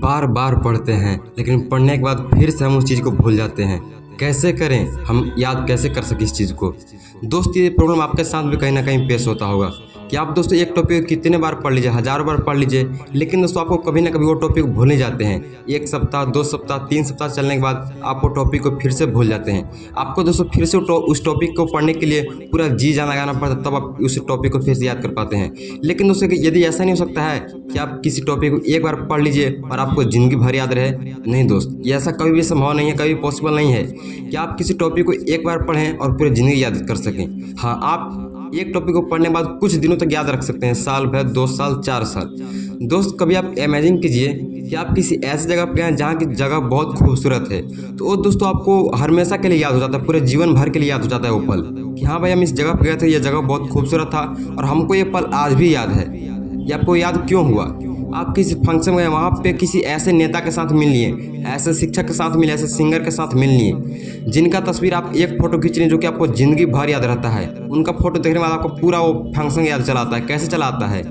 बार बार पढ़ते हैं लेकिन पढ़ने के बाद फिर से हम उस चीज़ को भूल जाते हैं। कैसे करें, हम याद कैसे कर सकें इस चीज़ को। दोस्त ये प्रॉब्लम आपके साथ भी कहीं ना कहीं पेश होता होगा कि आप दोस्तों एक टॉपिक कितने बार पढ़ लीजिए, हज़ारों बार पढ़ लीजिए, लेकिन दोस्तों आपको कभी ना कभी वो टॉपिक भूलने जाते हैं। 1 सप्ताह 2 सप्ताह 3 सप्ताह चलने के बाद आप वो टॉपिक को फिर से भूल जाते हैं। आपको दोस्तों फिर से उस टॉपिक को पढ़ने के लिए पूरा जी जान लगाना पड़ता है, तब आप उस टॉपिक को फिर से याद कर पाते हैं। लेकिन दोस्तों यदि ऐसा नहीं हो सकता है कि आप किसी टॉपिक को एक बार पढ़ लीजिए और आपको ज़िंदगी भर याद रहे, नहीं दोस्त, ये ऐसा कभी भी संभव नहीं है, कभी पॉसिबल नहीं है कि आप किसी टॉपिक को एक बार पढ़ें और पूरी ज़िंदगी याद कर सकें। हाँ, आप एक टॉपिक को पढ़ने के बाद कुछ दिनों तक याद रख सकते हैं, साल भर, 2 साल 4 साल। दोस्त कभी आप इमेजिन कीजिए कि आप किसी ऐसी जगह पे हैं जहाँ की जगह बहुत खूबसूरत है, तो वो दोस्तों आपको हमेशा के लिए याद हो जाता है, पूरे जीवन भर के लिए याद हो जाता है वो पल कि हाँ भाई हम इस जगह पे गए थे, ये जगह बहुत खूबसूरत था और हमको ये पल आज भी याद है। ये आपको याद क्यों हुआ? आप किसी फंक्शन में गए, वहाँ पे किसी ऐसे नेता के साथ मिल लिए, ऐसे शिक्षक के साथ मिले, ऐसे सिंगर के साथ मिल लिए जिनका तस्वीर आप एक फ़ोटो खींच रहे जो कि आपको ज़िंदगी भर याद रहता है। उनका फ़ोटो देखने के बाद आपको पूरा वो फंक्शन याद चला आता है। कैसे चला आता है?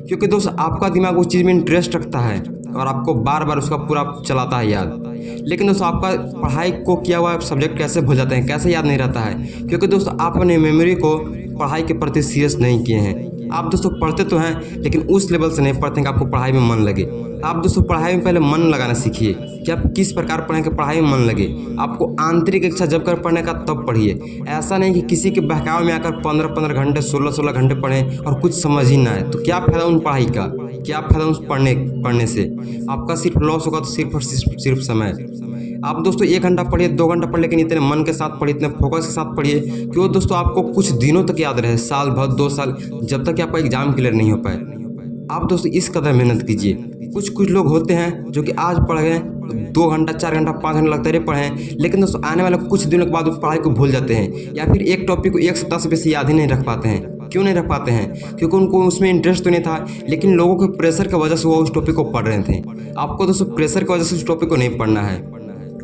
क्योंकि दोस्त आपका दिमाग उस चीज़ में इंटरेस्ट रखता है और आपको बार बार उसका पूरा चलाता है याद। लेकिन दोस्तों आपका पढ़ाई को किया हुआ सब्जेक्ट कैसे भूल जाते हैं, कैसे याद नहीं रहता है? क्योंकि दोस्तों आप अपने मेमोरी को पढ़ाई के प्रति सीरियस नहीं किए हैं। आप दोस्तों पढ़ते तो हैं लेकिन उस लेवल से नहीं पढ़ते हैं कि आपको पढ़ाई में मन लगे। आप दोस्तों पढ़ाई में पहले मन लगाना सीखिए कि आप किस प्रकार पढ़ें कि पढ़ाई में मन लगे। आपको आंतरिक इच्छा जब कर पढ़ने का तब पढ़िए। ऐसा नहीं कि किसी के बहकावे में आकर 15-15 घंटे 16-16 घंटे पढ़ें और कुछ समझ ही ना आए, तो क्या फ़ायदा उन पढ़ाई का, क्या फ़ायदा उस पढ़ने से? आपका सिर्फ लॉस होगा, तो सिर्फ और सिर्फ समय। आप दोस्तों 1 घंटा पढ़िए, 2 घंटा पढ़, लेकिन इतने मन के साथ पढ़िए, इतने फोकस के साथ पढ़िए कि वो दोस्तों आपको कुछ दिनों तक याद रहे, साल भर 2 साल, जब तक कि आपका एग्जाम क्लियर नहीं हो पाए। आप दोस्तों इस कदर मेहनत कीजिए। कुछ लोग होते हैं जो कि आज पढ़ गए, 2 घंटा 4 घंटा 5 घंटा लगते रहे पढ़ें, लेकिन दोस्तों आने वाले कुछ दिनों के बाद उस पढ़ाई को भूल जाते हैं, या फिर एक टॉपिक को 1 सप्ताह से बेसी याद ही नहीं रख पाते हैं। क्यों नहीं रख पाते हैं? क्योंकि उनको उसमें इंटरेस्ट तो नहीं था, लेकिन लोगों के प्रेशर की वजह से वो उस टॉपिक को पढ़ रहे थे। आपको दोस्तों प्रेशर की वजह से उस टॉपिक को नहीं पढ़ना है।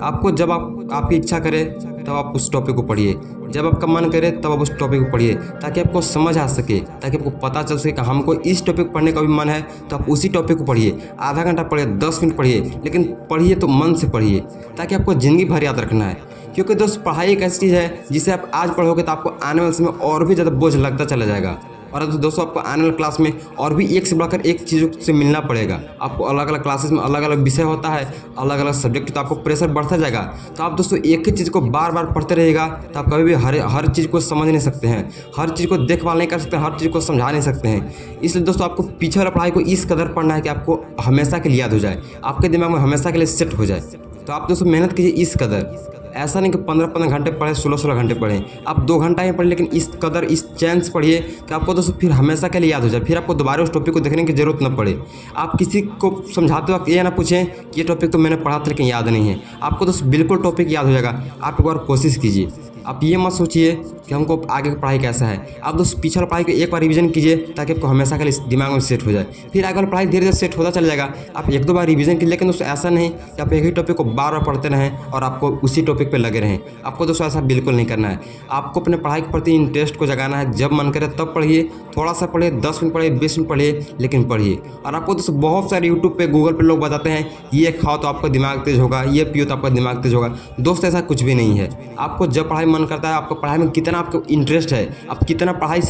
आपको जब आपकी इच्छा करे तब आप उस टॉपिक को पढ़िए, जब आपका मन करे तब आप उस टॉपिक को पढ़िए, ताकि आपको समझ आ सके, ताकि आपको पता चल सके कि हमको इस टॉपिक पढ़ने का भी मन है, तो आप उसी टॉपिक को पढ़िए। आधा घंटा पढ़िए, 10 मिनट पढ़िए, लेकिन पढ़िए तो मन से पढ़िए, ताकि आपको ज़िंदगी भर याद रखना है। क्योंकि दोस्त पढ़ाई एक ऐसी चीज़ है जिसे आप आज पढ़ोगे तो आपको आने वाले समय और भी ज़्यादा बोझ लगता चला जाएगा। और दोस्तों आपको आने वाले क्लास में और भी एक से बढ़कर एक चीज़ों से मिलना पड़ेगा। आपको अलग अलग क्लासेस में अलग अलग विषय होता है, अलग अलग सब्जेक्ट, तो आपको प्रेशर बढ़ता जाएगा। तो आप दोस्तों एक ही चीज़ को बार बार पढ़ते रहिएगा तो आप कभी भी हर चीज़ को समझ नहीं सकते हैं, हर चीज़ को देखभाल नहीं कर सकते हैं, हर चीज़ को समझा नहीं सकते हैं। इसलिए दोस्तों आपको पीछे वाला पढ़ाई को इस कदर पढ़ना है कि आपको हमेशा के लिए याद हो जाए, आपके दिमाग में हमेशा के लिए सेट हो जाए। तो आप दोस्तों मेहनत कीजिए इस कदर। ऐसा नहीं कि 15-15 घंटे पढ़ें, 16-16 घंटे पढ़ें। आप 2 घंटा ही पढ़ें, लेकिन इस कदर, इस चैन से पढ़िए कि आपको दोस्तों फिर हमेशा के लिए याद हो जाए, फिर आपको दोबारा उस टॉपिक को देखने की ज़रूरत न पड़े। आप किसी को समझाते वक्त ये ना पूछें कि ये टॉपिक तो मैंने पढ़ा था लेकिन याद नहीं है। आपको दोस्तों बिल्कुल टॉपिक याद हो जाएगा। आप एक बार कोशिश कीजिए। आप ये मत सोचिए कि हमको आगे की पढ़ाई कैसा है। आप दोस्तों पीछे वाला पढ़ाई को एक बार रिवीजन कीजिए, ताकि आपको हमेशा के लिए दिमाग में सेट हो जाए। फिर आगे वाला पढ़ाई धीरे धीरे सेट होता चला जाएगा। आप 1-2 बार रिवीजन कीजिए, लेकिन दोस्तों ऐसा नहीं कि आप एक ही टॉपिक को बार बार पढ़ते रहें और आपको उसी टॉपिक पर लगे रहें। आपको दोस्तों ऐसा बिल्कुल नहीं करना है। आपको अपने पढ़ाई के प्रति इंटरेस्ट को जगाना है। जब मन करे तब पढ़िए, थोड़ा सा पढ़िए, 10 मिनट पढ़िए, 20 मिनट पढ़िए, लेकिन पढ़िए। और आपको दोस्तों बहुत सारे यूट्यूब पे, गूगल पे लोग बताते हैं ये खाओ तो आपका दिमाग तेज होगा, ये पियो तो आपका दिमाग तेज होगा। दोस्त ऐसा कुछ भी नहीं है। आपको जब पढ़ाई मन करता है, आपको पढ़ाई में कितना आपको इंटरेस्ट है, आप कितना पढ़ाई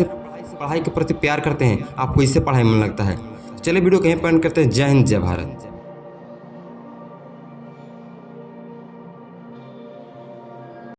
के प्रति प्यार करते हैं, आपको इससे पढ़ाई में मन लगता है। चलिए वीडियो कहीं पर एंड करते हैं। जय हिंद, जय भारत।